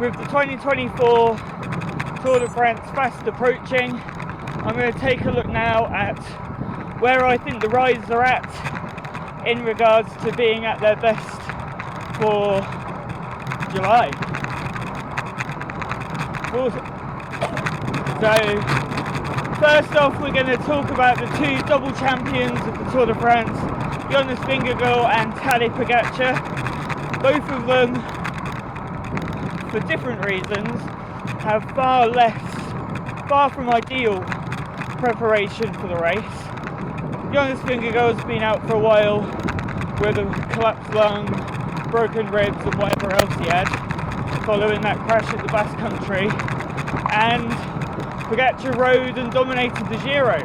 with the 2024 Tour de France fast approaching, I'm going to take a look now at where I think the riders are at in regards to being at their best for July. So first off, we're going to talk about the two double champions of the Tour de France, Jonas Vingegaard and Tadej Pogačar. Both of them, for different reasons, have far from ideal preparation for the race. Jonas Vingegaard's been out for a while with a collapsed lung, broken ribs and whatever else he had following that crash at the Basque Country, and Pogačar rode and dominated the Giro,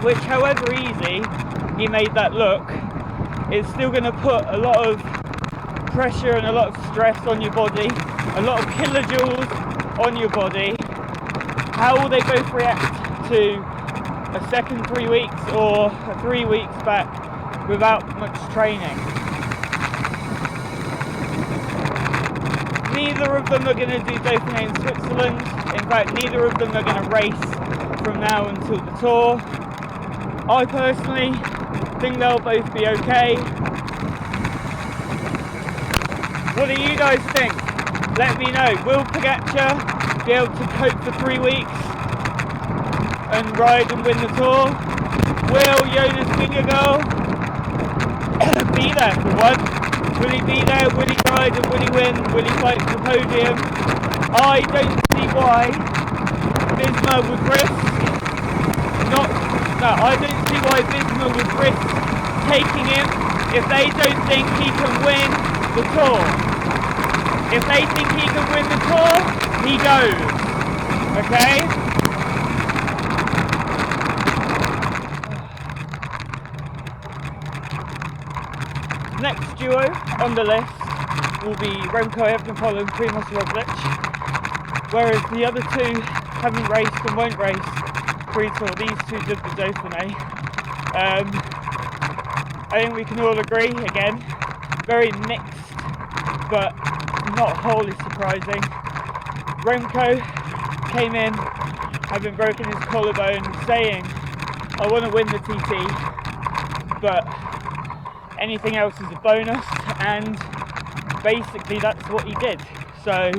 which however easy he made that look, is still going to put a lot of pressure and a lot of stress on your body, a lot of kilojoules on your body. How will they both react to a second 3 weeks or 3 weeks back without much training? Neither of them are going to do Dauphiné in Switzerland. In fact, neither of them are going to race from now until the Tour. I personally think they'll both be okay. What do you guys think? Let me know. Will Pogačar be able to cope for 3 weeks and ride and win the Tour? Will Jonas Vingegaard be there for one? Will he be there? Will he ride and will he win? Will he fight for the podium? I don't see why Visma would risk taking him if they don't think he can win the Tour. If they think he can win the Tour, he goes. Okay? Next duo on the list will be Remco Evenepoel and Primož Roglič, whereas the other two haven't raced and won't race pre-tour. These two did the Dauphiné. I think we can all agree, again, very mixed, but not wholly surprising. Remco came in having broken his collarbone, saying, I want to win the TT, but anything else is a bonus, and basically that's what he did. So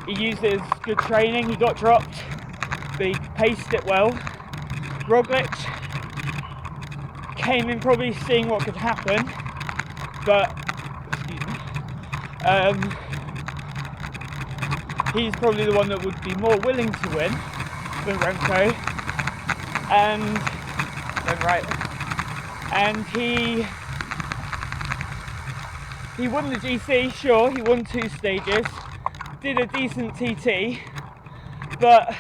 he used it as good training. He got dropped, but he paced it well. Roglič came in probably seeing what could happen, but he's probably the one that would be more willing to win than Remco, and he won the GC, sure, he won 2 stages, did a decent TT, but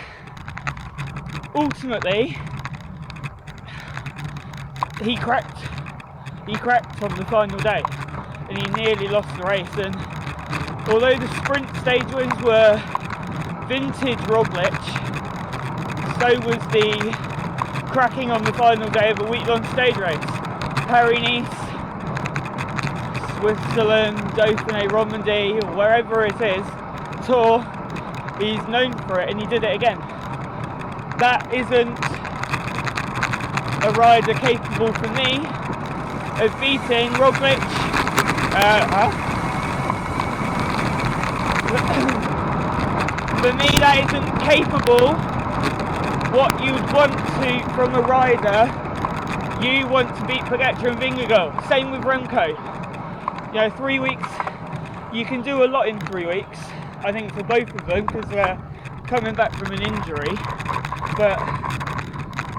ultimately he cracked on the final day and he nearly lost the race. And although the sprint stage wins were vintage Roglič, so was the cracking on the final day of a week-long stage race. Paris-Nice, Switzerland, Dauphiné, Romandy, or wherever it is, Tour, he's known for it and he did it again. That isn't a rider capable for me of beating Roglič. For me, that isn't capable what you'd want to from a rider. You want to beat Pogačar and Vingegaard. Same with Remco. 3 weeks, you can do a lot in 3 weeks, I think, for both of them, because they're coming back from an injury, but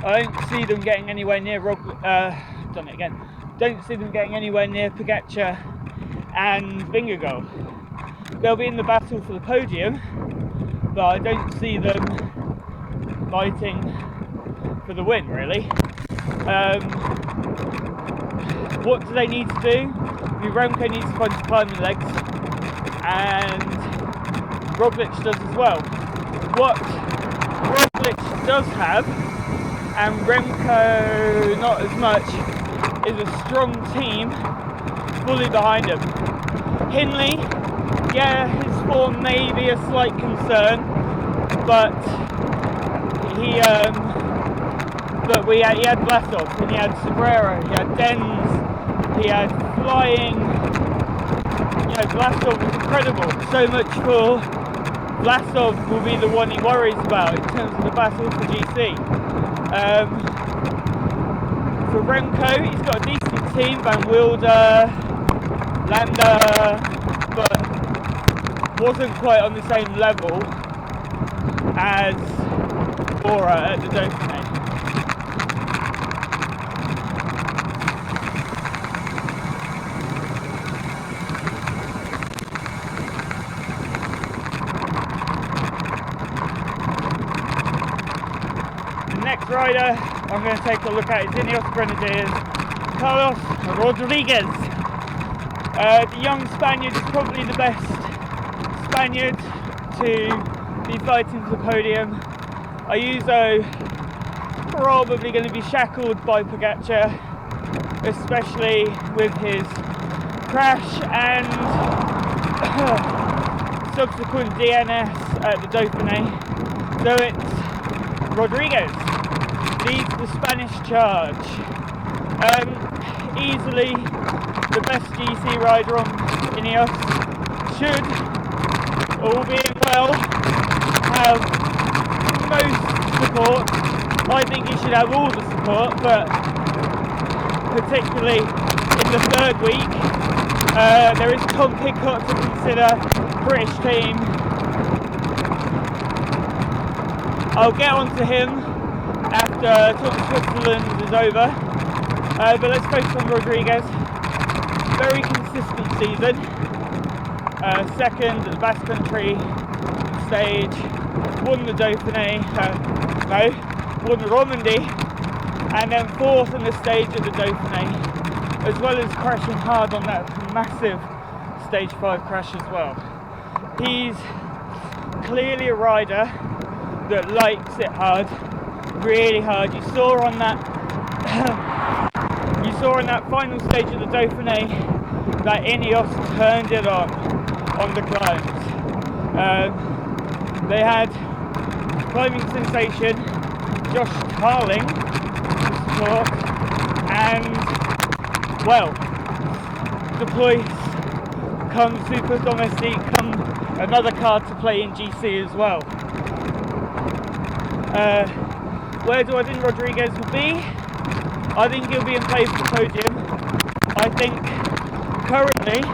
I don't see them getting anywhere near Don't see them getting anywhere near Pogačar and Vingegaard. They'll be in the battle for the podium, but I don't see them fighting for the win, really. What do they need to do? Remco needs to find his climbing legs, and Roglič does as well. What Roglič does have, and Remco not as much, is a strong team fully behind him. Hindley, yeah, his form may be a slight concern, but he had Vlasov, and he had Sobrero, he had Denz, he had flying. You know, Vlasov was incredible. So much for Vlasov will be the one he worries about in terms of the battle for GC. For Remco, he's got a decent team, Van Wilder, Landa, but wasn't quite on the same level as Bora at the Dauphiné. The next rider I'm going to take a look at is Ineos Grenadiers, Carlos Rodriguez. The young Spaniard is probably the best Spaniard to be fighting for the podium. Ayuso probably going to be shackled by Pogačar, especially with his crash and subsequent DNS at the Dauphiné. So it's Rodriguez leads the Spanish charge. Easily the best GC rider on Ineos. Should, all being well, have most support. I think he should have all the support, but particularly in the third week, there is Tom Pidcock to consider, British team. I'll get on to him after Tour de Switzerland is over, but let's focus on Rodriguez. Very consistent season. Second at the Basque Country stage, won the Dauphiné, won the Romandie, and then fourth on the stage at the Dauphiné, as well as crashing hard on that massive stage 5 crash as well. He's clearly a rider that likes it hard, really hard. You saw on that final stage of the Dauphiné that Ineos turned it on the climbs. They had climbing sensation Josh Tarling to support, and well, the Ploys come Super Domestique, come another card to play in GC as well. Where do I think Rodriguez will be? I think he'll be in play for the podium. I think currently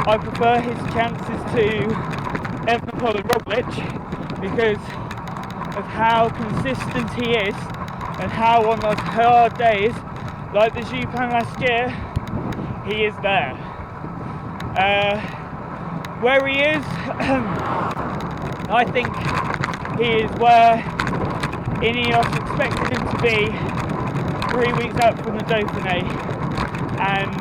I prefer his chances to Evenepoel and Roglic because of how consistent he is and how on those hard days like the Jupan last year he is there. Where he is, I think he is where Ineos expected him to be 3 weeks out from the Dauphiné and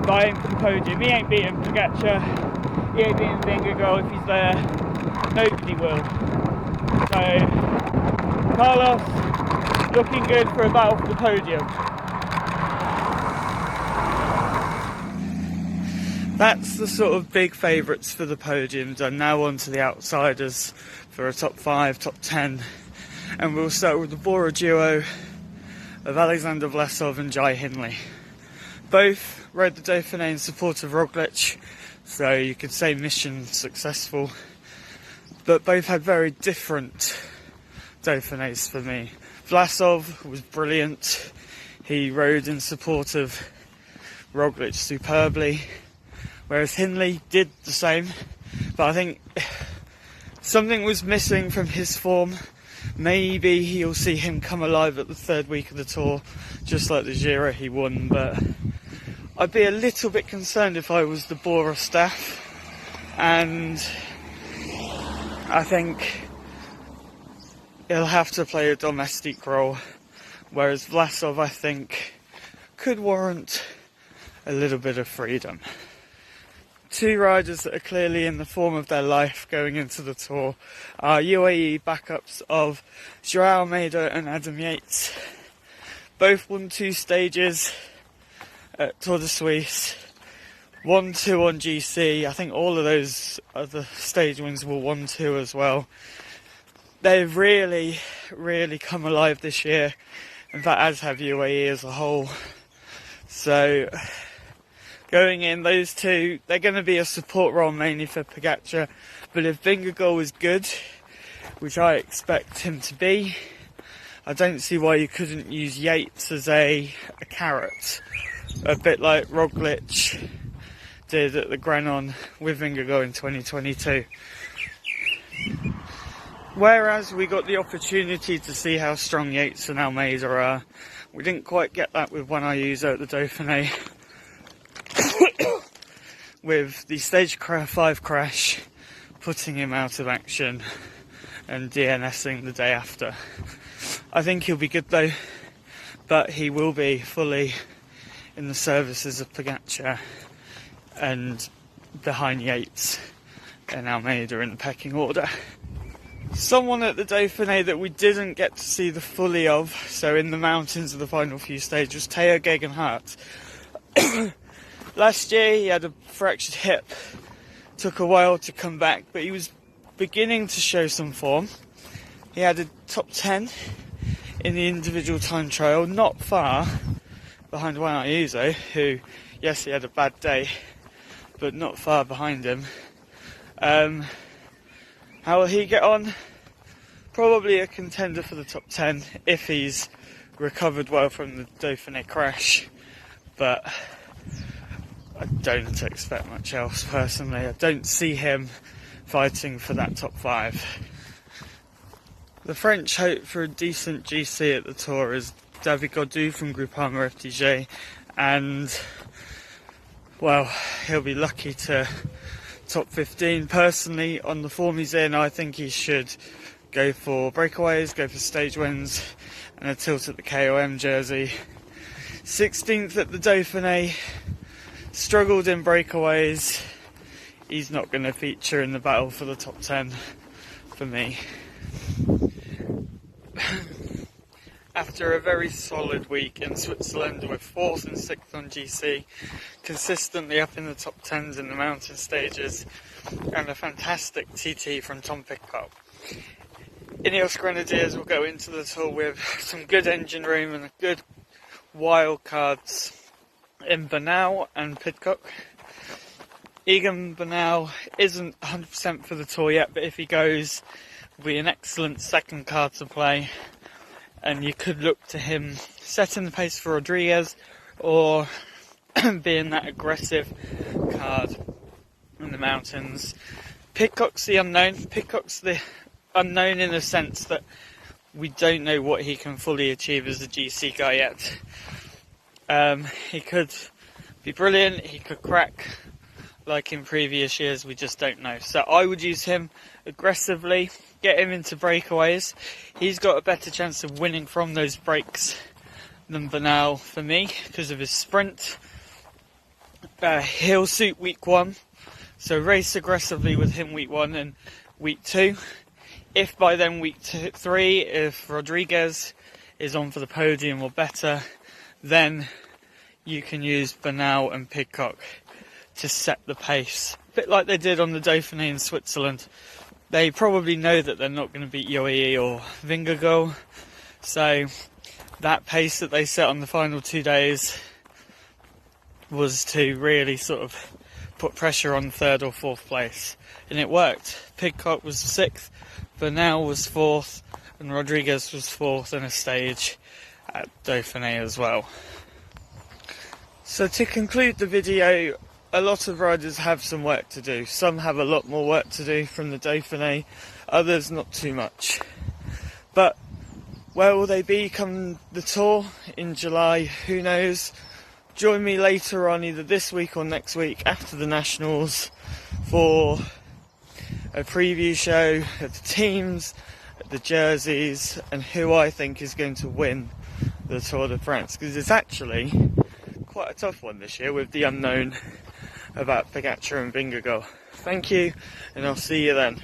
vying for the podium. He ain't beating Pogačar, he ain't beating Vingegaard if he's there, nobody will. So Carlos looking good for a battle for the podium. That's the sort of big favourites for the podiums, and now on to the outsiders for a top 5, top 10. And we'll start with the Bora duo of Alexander Vlasov and Jai Hindley. Both rode the Dauphiné in support of Roglic, so you could say mission successful. But both had very different Dauphinés for me. Vlasov was brilliant. He rode in support of Roglic superbly, whereas Hindley did the same. But I think something was missing from his form. Maybe you'll see him come alive at the third week of the Tour, just like the Giro he won, but I'd be a little bit concerned if I was the Bora staff, and I think he'll have to play a domestic role, whereas Vlasov, I think, could warrant a little bit of freedom. Two riders that are clearly in the form of their life going into the Tour are UAE backups of Joao Almeida and Adam Yates. Both won 2 stages at Tour de Suisse. 1-2 on GC. I think all of those other stage wins were 1-2 as well. They've really, really come alive this year. In fact, as have UAE as a whole. So, going in, those two, they're going to be a support role mainly for Pogačar. But if Vingegaard is good, which I expect him to be, I don't see why you couldn't use Yates as a carrot. A bit like Roglic did at the Granon with Vingegaard in 2022. Whereas we got the opportunity to see how strong Yates and Almeida are, we didn't quite get that with One Ayuso at the Dauphiné. With the stage 5 crash putting him out of action and DNSing the day after. I think he'll be good though, but he will be fully in the services of Pogačar and behind Yates and Almeida in the pecking order. Someone at the Dauphiné that we didn't get to see the fully of, so in the mountains of the final few stages, was Tao Geoghegan Hart. Last year he had a fractured hip, took a while to come back, but he was beginning to show some form. He had a top 10 in the individual time trial, not far behind One Ayuso, who, yes, he had a bad day, but not far behind him. How will he get on? Probably a contender for the top 10 if he's recovered well from the Dauphiné crash, but I don't expect much else personally. I don't see him fighting for that top 5. The French hope for a decent GC at the Tour is David Gaudu from Groupama FDJ, and well, he'll be lucky to top 15. Personally, on the form he's in, I think he should go for breakaways, go for stage wins and a tilt at the KOM jersey. 16th at the Dauphiné, struggled in breakaways. He's not going to feature in the battle for the top 10 for me. After a very solid week in Switzerland with 4th and 6th on GC, consistently up in the top 10s in the mountain stages, and a fantastic TT from Tom Pidcock. Ineos Grenadiers will go into the Tour with some good engine room and good wild cards in Bernal and Pidcock. Egan Bernal isn't 100% for the Tour yet, but if he goes, will be an excellent second card to play. And you could look to him setting the pace for Rodriguez or being that aggressive card in the mountains. Pidcock's the unknown. Pidcock's the unknown in the sense that we don't know what he can fully achieve as a GC guy yet. He could be brilliant, he could crack like in previous years, we just don't know. So I would use him aggressively, get him into breakaways. He's got a better chance of winning from those breaks than Bernal for me because of his sprint. He'll suit week 1, so race aggressively with him week 1 and week 2. If by then week 3, if Rodriguez is on for the podium or better, then you can use Bernal and Pidcock to set the pace. A bit like they did on the Dauphiné in Switzerland. They probably know that they're not going to beat UAE or Vingegaard, so that pace that they set on the final 2 days was to really sort of put pressure on 3rd or 4th place, and it worked. Pidcock was 6th, Bernal was 4th, and Rodriguez was 4th in a stage at Dauphiné as well. So to conclude the video, a lot of riders have some work to do. Some have a lot more work to do from the Dauphiné, others not too much. But where will they be come the Tour in July? Who knows? Join me later on, either this week or next week after the Nationals, for a preview show of the teams, the jerseys, and who I think is going to win the Tour de France. Because it's actually quite a tough one this year with the unknown about Pogačar and Vingegaard. Thank you, and I'll see you then.